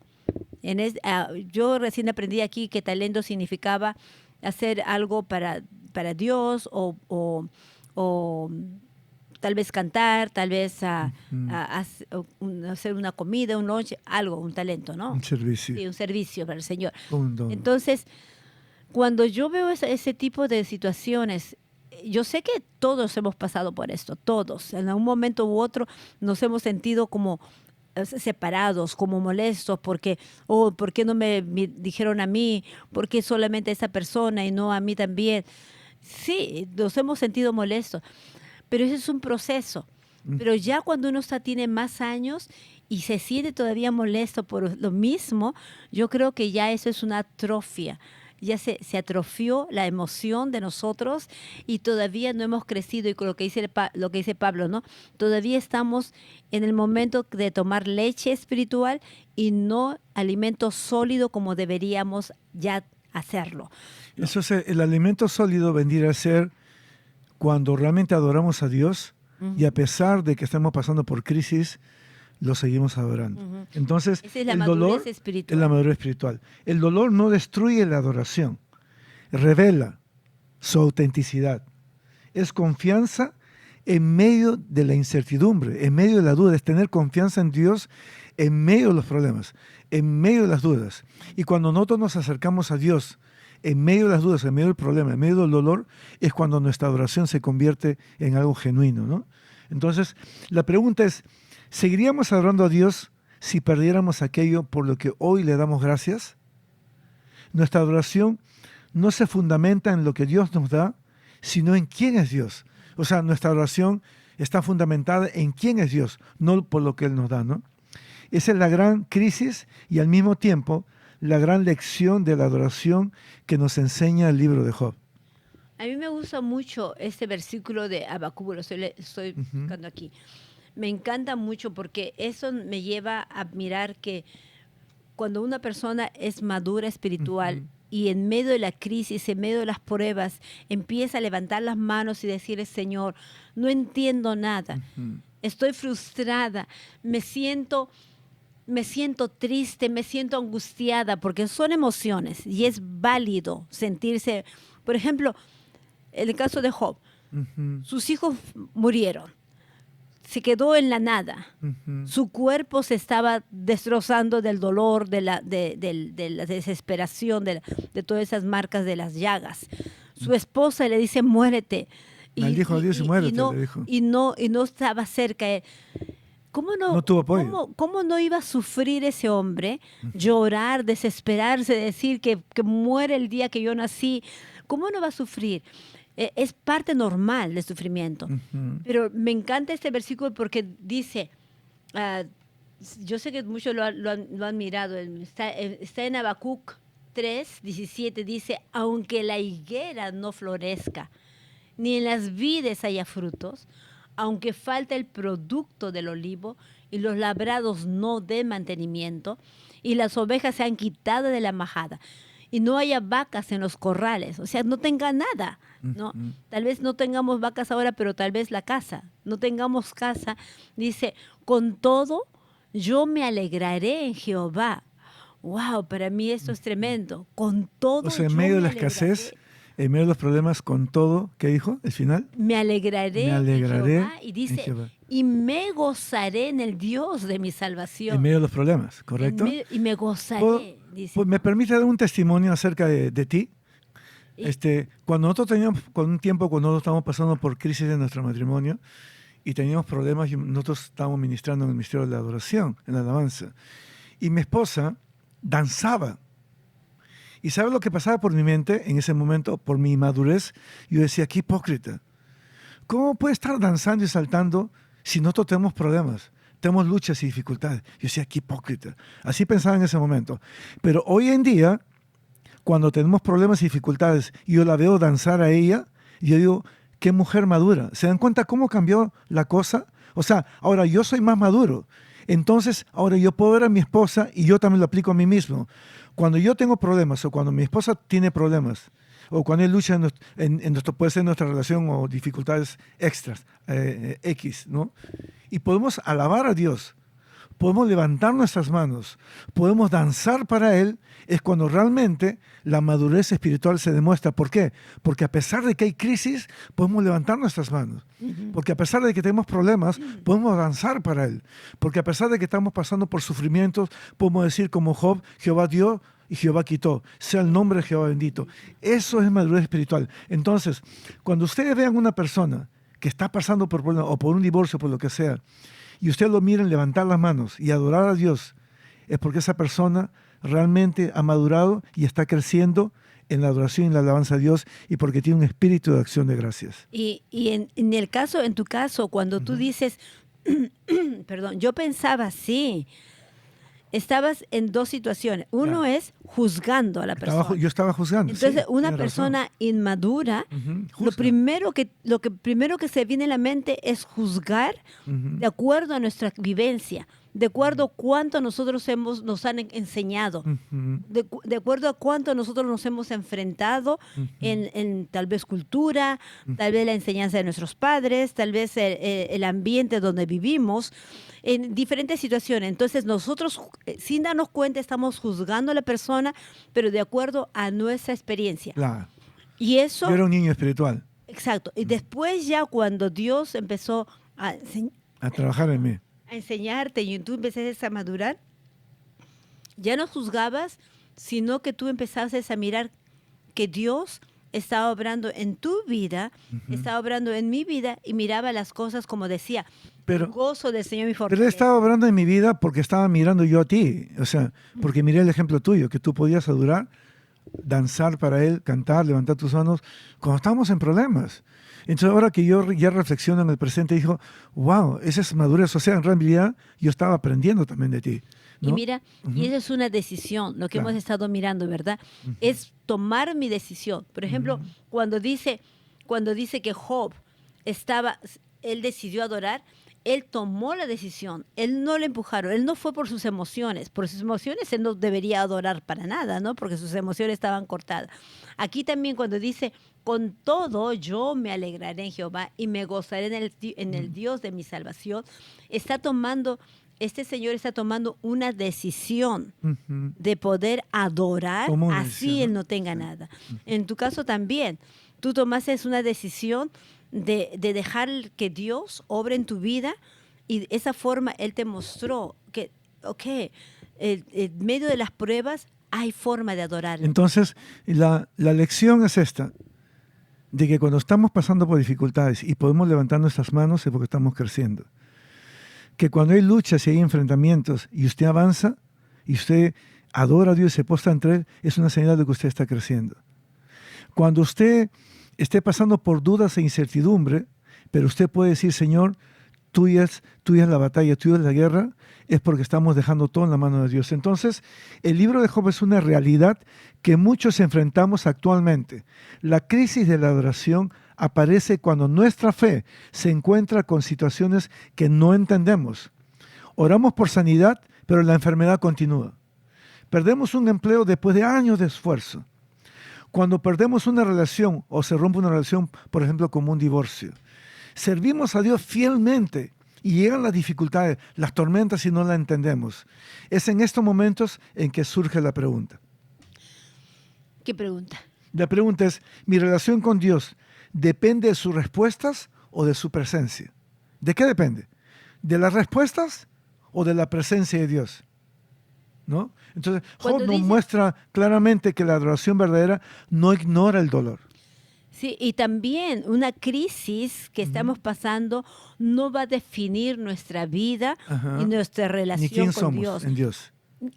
Speaker 4: Yo recién aprendí aquí que talento significaba hacer algo para Dios o tal vez cantar, tal vez hacer una comida, un lunch, algo, un talento, ¿no?
Speaker 3: Un servicio.
Speaker 4: Sí, un servicio para el Señor.
Speaker 3: Un don.
Speaker 4: Entonces, cuando yo veo ese tipo de situaciones, yo sé que todos hemos pasado por esto, todos. En algún momento u otro nos hemos sentido como separados, como molestos, porque, ¿por qué no me dijeron a mí? ¿Por qué solamente a esa persona y no a mí también? Sí, nos hemos sentido molestos, pero ese es un proceso. Pero ya cuando uno tiene más años y se siente todavía molesto por lo mismo, yo creo que ya eso es una atrofia. Ya se atrofió la emoción de nosotros y todavía no hemos crecido. Y con lo que dice Pablo, ¿no? Todavía estamos en el momento de tomar leche espiritual y no alimento sólido como deberíamos ya hacerlo, ¿no?
Speaker 3: Eso es el alimento sólido vendría a ser cuando realmente adoramos a Dios y a pesar de que estamos pasando por crisis, lo seguimos adorando. Entonces,
Speaker 4: esa es la
Speaker 3: el
Speaker 4: madurez
Speaker 3: dolor
Speaker 4: espiritual.
Speaker 3: es la madurez espiritual. El dolor no destruye la adoración, revela su autenticidad. Es confianza en medio de la incertidumbre, en medio de la duda, es tener confianza en Dios en medio de los problemas, en medio de las dudas. Y cuando nosotros nos acercamos a Dios en medio de las dudas, en medio del problema, en medio del dolor, es cuando nuestra adoración se convierte en algo genuino, ¿no? Entonces, la pregunta es, ¿seguiríamos adorando a Dios si perdiéramos aquello por lo que hoy le damos gracias? Nuestra adoración no se fundamenta en lo que Dios nos da, sino en quién es Dios. O sea, nuestra adoración está fundamentada en quién es Dios, no por lo que Él nos da, ¿no? Esa es la gran crisis y al mismo tiempo la gran lección de la adoración que nos enseña el libro de Job.
Speaker 4: A mí me gusta mucho este versículo de Habacuc, lo estoy buscando aquí. Me encanta mucho porque eso me lleva a mirar que cuando una persona es madura espiritual y en medio de la crisis, en medio de las pruebas, empieza a levantar las manos y decirle, Señor, no entiendo nada, estoy frustrada, me siento triste, me siento angustiada, porque son emociones y es válido sentirse. Por ejemplo, en el caso de Job, sus hijos murieron, se quedó en la nada, su cuerpo se estaba destrozando del dolor, de la desesperación, de todas esas marcas de las llagas. Su esposa le dice, muérete.
Speaker 3: Maldijo a Dios y muérete, le dijo.
Speaker 4: Y no estaba cerca. ¿Cómo no
Speaker 3: tuvo apoyo?
Speaker 4: ¿Cómo no iba a sufrir ese hombre? Llorar, desesperarse, decir que muere el día que yo nací. ¿Cómo no va a sufrir? Es parte normal del sufrimiento. Pero me encanta este versículo porque dice, yo sé que muchos lo han mirado, está en Habacuc 3:17, dice, aunque la higuera no florezca, ni en las vides haya frutos, aunque falte el producto del olivo y los labrados no den mantenimiento y las ovejas sean quitadas de la majada y no haya vacas en los corrales, o sea, no tenga nada, ¿no? Tal vez no tengamos vacas ahora, pero tal vez la casa, no tengamos casa, dice, con todo yo me alegraré en Jehová. Wow, para mí esto es tremendo. Con todo.
Speaker 3: O sea, en medio de la escasez, en medio de los problemas, con todo, ¿qué dijo el final?
Speaker 4: Me alegraré en Jehová, y dice,
Speaker 3: Jehová.
Speaker 4: Y me gozaré en el Dios de mi salvación.
Speaker 3: En medio de los problemas, ¿correcto?
Speaker 4: Y me gozaré, dice.
Speaker 3: Pues, ¿me permite dar un testimonio acerca de ti? Cuando nosotros teníamos, con un tiempo, cuando nosotros estábamos pasando por crisis en nuestro matrimonio y teníamos problemas, y nosotros estábamos ministrando en el ministerio de la adoración, en la alabanza, y mi esposa danzaba. ¿Y sabe lo que pasaba por mi mente en ese momento? Por mi inmadurez, yo decía, qué hipócrita. ¿Cómo puede estar danzando y saltando si nosotros tenemos problemas? Tenemos luchas y dificultades. Yo decía, qué hipócrita. Así pensaba en ese momento. Pero hoy en día, cuando tenemos problemas y dificultades, y yo la veo danzar a ella, yo digo, qué mujer madura. ¿Se dan cuenta cómo cambió la cosa? O sea, ahora yo soy más maduro. Entonces, ahora yo puedo ver a mi esposa y yo también lo aplico a mí mismo. Cuando yo tengo problemas o cuando mi esposa tiene problemas o cuando él lucha puede ser nuestra relación o dificultades extras, X, ¿no? Y podemos alabar a Dios, podemos levantar nuestras manos, podemos danzar para Él, es cuando realmente la madurez espiritual se demuestra. ¿Por qué? Porque a pesar de que hay crisis, podemos levantar nuestras manos. Porque a pesar de que tenemos problemas, podemos danzar para Él. Porque a pesar de que estamos pasando por sufrimientos, podemos decir como Job, Jehová dio y Jehová quitó. Sea el nombre de Jehová bendito. Eso es madurez espiritual. Entonces, cuando ustedes vean una persona que está pasando por problemas o por un divorcio, por lo que sea, y usted lo mira en levantar las manos y adorar a Dios, es porque esa persona realmente ha madurado y está creciendo en la adoración y la alabanza a Dios y porque tiene un espíritu de acción de gracias.
Speaker 4: Y en tu caso, cuando tú dices, perdón, yo pensaba así, estabas en dos situaciones. Uno es juzgando a la persona.
Speaker 3: Yo estaba juzgando.
Speaker 4: Entonces,
Speaker 3: sí,
Speaker 4: una
Speaker 3: tiene
Speaker 4: persona
Speaker 3: razón.
Speaker 4: inmadura,
Speaker 3: Juzga.
Speaker 4: lo que primero que se viene a la mente es juzgar de acuerdo a nuestra vivencia, de acuerdo a cuánto nosotros nos han enseñado, de acuerdo a cuánto nosotros nos hemos enfrentado en tal vez cultura, tal vez la enseñanza de nuestros padres, tal vez el ambiente donde vivimos, en diferentes situaciones. Entonces nosotros, sin darnos cuenta, estamos juzgando a la persona, pero de acuerdo a nuestra experiencia.
Speaker 3: Claro.
Speaker 4: Y eso...
Speaker 3: Yo era un niño espiritual.
Speaker 4: Exacto. Y después ya cuando Dios empezó a
Speaker 3: trabajar en mí.
Speaker 4: enseñarte y tú empezaste a madurar, ya no juzgabas, sino que tú empezaste a mirar que Dios estaba obrando en tu vida, estaba obrando en mi vida y miraba las cosas como decía,
Speaker 3: Pero-
Speaker 4: el gozo del Señor mi
Speaker 3: Pero él
Speaker 4: fortaleza.
Speaker 3: estaba obrando en mi vida porque estaba mirando yo a ti. O sea, porque miré el ejemplo tuyo, que tú podías adorar, danzar para él, cantar, levantar tus manos, cuando estábamos en problemas. Entonces ahora que yo ya reflexiono en el presente, digo, wow, esa es madurez. O sea, en realidad yo estaba aprendiendo también de ti. ¿no?
Speaker 4: Y mira, y esa es una decisión, lo que
Speaker 3: Claro.
Speaker 4: hemos estado mirando, ¿verdad? Es tomar mi decisión. Por ejemplo, cuando dice que Job él decidió adorar, él tomó la decisión, él no le empujaron, él no fue por sus emociones él no debería adorar para nada, ¿no? Porque sus emociones estaban cortadas. Aquí también cuando dice, con todo yo me alegraré en Jehová y me gozaré en el Dios de mi salvación, este señor está tomando una decisión
Speaker 3: Ujú.
Speaker 4: de poder adorar,
Speaker 3: Tomó una
Speaker 4: así
Speaker 3: decisión,
Speaker 4: él
Speaker 3: ¿no?
Speaker 4: no tenga nada. En tu caso también, tú tomaste una decisión de dejar que Dios obre en tu vida y de esa forma Él te mostró que, en medio de las pruebas hay forma de adorar.
Speaker 3: Entonces, la lección es esta, de que cuando estamos pasando por dificultades y podemos levantar nuestras manos es porque estamos creciendo. Que cuando hay luchas y hay enfrentamientos y usted avanza y usted adora a Dios y se postra entre Él, es una señal de que usted está creciendo. Cuando usted esté pasando por dudas e incertidumbre, pero usted puede decir, Señor, tuya es la batalla, tuya es la guerra, es porque estamos dejando todo en la mano de Dios. Entonces, el libro de Job es una realidad que muchos enfrentamos actualmente. La crisis de la adoración aparece cuando nuestra fe se encuentra con situaciones que no entendemos. Oramos por sanidad, pero la enfermedad continúa. Perdemos un empleo después de años de esfuerzo. Cuando perdemos una relación o se rompe una relación, por ejemplo, como un divorcio. Servimos a Dios fielmente y llegan las dificultades, las tormentas y no la entendemos. Es en estos momentos en que surge la pregunta.
Speaker 4: ¿Qué pregunta?
Speaker 3: La pregunta es, ¿mi relación con Dios depende de sus respuestas o de su presencia? ¿De qué depende? ¿De las respuestas o de la presencia de Dios? ¿No? Entonces, Job nos muestra claramente que la adoración verdadera no ignora el dolor.
Speaker 4: Sí, y también una crisis que estamos pasando no va a definir nuestra vida y nuestra relación
Speaker 3: Ni quién
Speaker 4: con
Speaker 3: somos
Speaker 4: Dios.
Speaker 3: en Dios.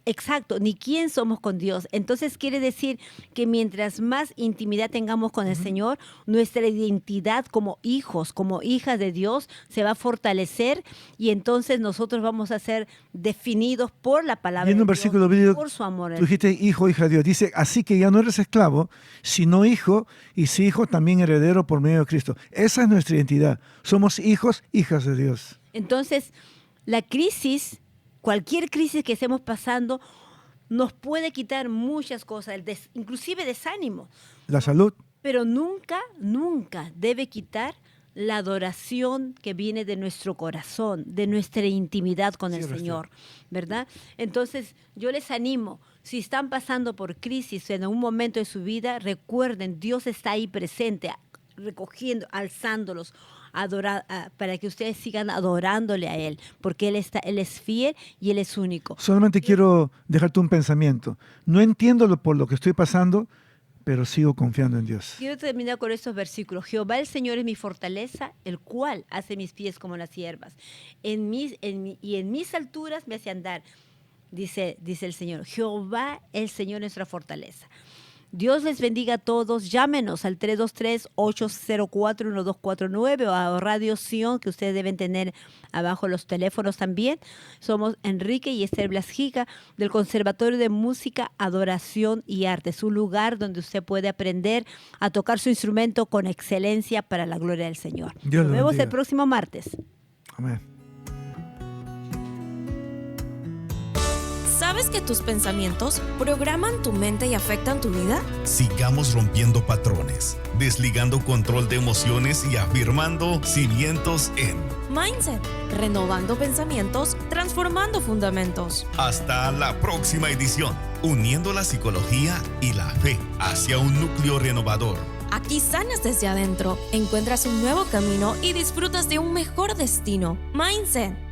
Speaker 4: Exacto, ni quién somos con Dios. Entonces quiere decir que mientras más intimidad tengamos con el Señor, nuestra identidad como hijos, como hijas de Dios, se va a fortalecer y entonces nosotros vamos a ser definidos por la palabra
Speaker 3: Y en un
Speaker 4: de
Speaker 3: versículo
Speaker 4: Dios,
Speaker 3: bíblico,
Speaker 4: por su amor.
Speaker 3: tú dijiste hijo, hija de Dios. Dice, así que ya no eres esclavo, sino hijo, y si hijo también heredero por medio de Cristo. Esa es nuestra identidad. Somos hijos, hijas de Dios.
Speaker 4: Entonces, la crisis, cualquier crisis que estemos pasando, nos puede quitar muchas cosas, inclusive desánimo.
Speaker 3: La salud.
Speaker 4: Pero nunca, nunca debe quitar la adoración que viene de nuestro corazón, de nuestra intimidad con el Señor, ¿verdad? Entonces, yo les animo, si están pasando por crisis en algún momento de su vida, recuerden, Dios está ahí presente, recogiendo, alzándolos, para que ustedes sigan adorándole a Él, porque Él es fiel y Él es único.
Speaker 3: Solamente quiero dejarte un pensamiento. No entiendo por lo que estoy pasando, pero sigo confiando en Dios.
Speaker 4: Quiero terminar con estos versículos. Jehová el Señor es mi fortaleza, el cual hace mis pies como las hierbas. Y en mis alturas me hace andar, dice el Señor. Jehová el Señor es nuestra fortaleza. Dios les bendiga a todos. Llámenos al 323-804-1249 o a Radio Sion, que ustedes deben tener abajo los teléfonos también. Somos Enrique y Esther Blasjica del Conservatorio de Música, Adoración y Arte. Es un lugar donde usted puede aprender a tocar su instrumento con excelencia para la gloria del Señor. Nos vemos el próximo martes.
Speaker 3: Amén.
Speaker 2: ¿Sabes que tus pensamientos programan tu mente y afectan tu vida?
Speaker 1: Sigamos rompiendo patrones, desligando control de emociones y afirmando cimientos en
Speaker 2: Mindset, renovando pensamientos, transformando fundamentos.
Speaker 1: Hasta la próxima edición, uniendo la psicología y la fe hacia un núcleo renovador.
Speaker 2: Aquí sanas desde adentro, encuentras un nuevo camino y disfrutas de un mejor destino. Mindset.